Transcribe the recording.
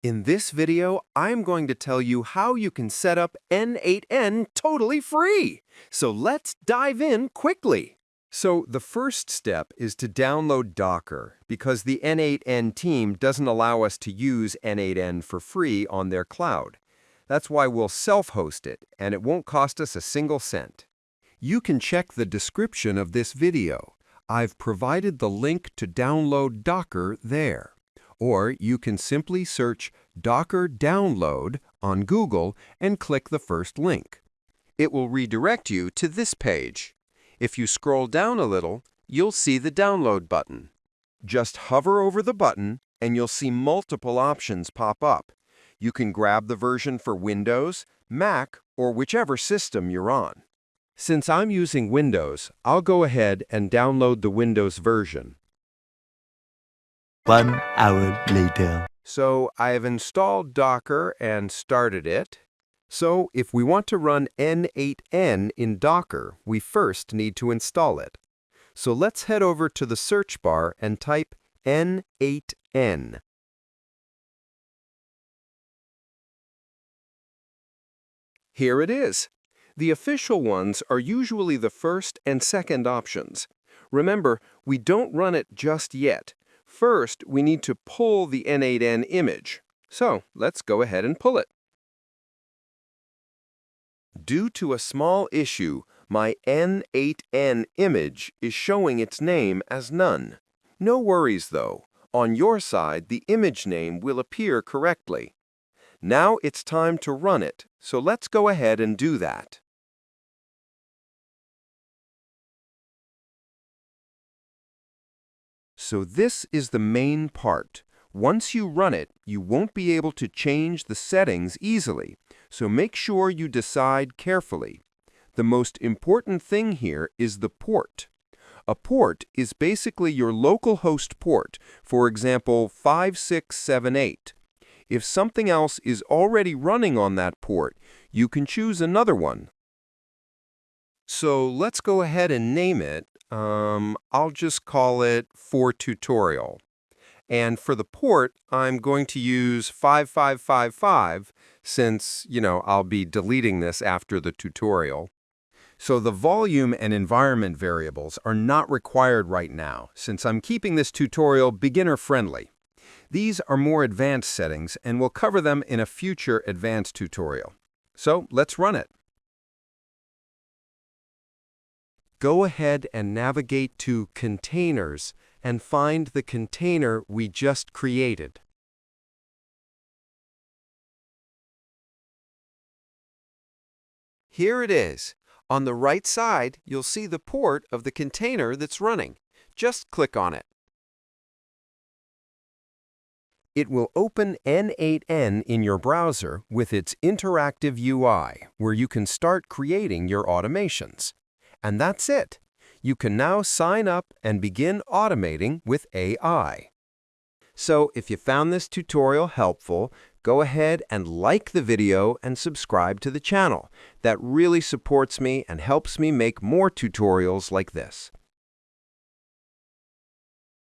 In this video, I'm going to tell you how you can set up N8N totally free. So let's dive in quickly. So the first step is to download Docker because the N8N team doesn't allow us to use N8N for free on their cloud. That's why we'll self-host it, and it won't cost us a single cent. You can check the description of this video. I've provided the link to download Docker there. Or you can simply search Docker Download on Google and click the first link. It will redirect you to this page. If you scroll down a little, you'll see the download button. Just hover over the button and you'll see multiple options pop up. You can grab the version for Windows, Mac, or whichever system you're on. Since I'm using Windows, I'll go ahead and download the Windows version. 1 hour later. So I have installed Docker and started it. So if we want to run N8N in Docker, we first need to install it. So let's head over to the search bar and type N8N. Here it is. The official ones are usually the first and second options. Remember, we don't run it just yet. First, we need to pull the N8N image. So let's go ahead and pull it. Due to a small issue, my N8N image is showing its name as none. No worries though. On your side, the image name will appear correctly. Now it's time to run it, so let's go ahead and do that. So this is the main part. Once you run it, you won't be able to change the settings easily, so make sure you decide carefully. The most important thing here is the port. A port is basically your local host port, for example 5678. If something else is already running on that port, you can choose another one. So let's go ahead and name it. I'll just call it for tutorial. And for the port, I'm going to use 5555 since, I'll be deleting this after the tutorial. So the volume and environment variables are not required right now since I'm keeping this tutorial beginner-friendly. These are more advanced settings and we'll cover them in a future advanced tutorial. So let's run it. Go ahead and navigate to Containers and find the container we just created. Here it is. On the right side, you'll see the port of the container that's running. Just click on it. It will open N8N in your browser with its interactive UI, where you can start creating your automations. And that's it. You can now sign up and begin automating with AI. So if you found this tutorial helpful, go ahead and like the video and subscribe to the channel. That really supports me and helps me make more tutorials like this.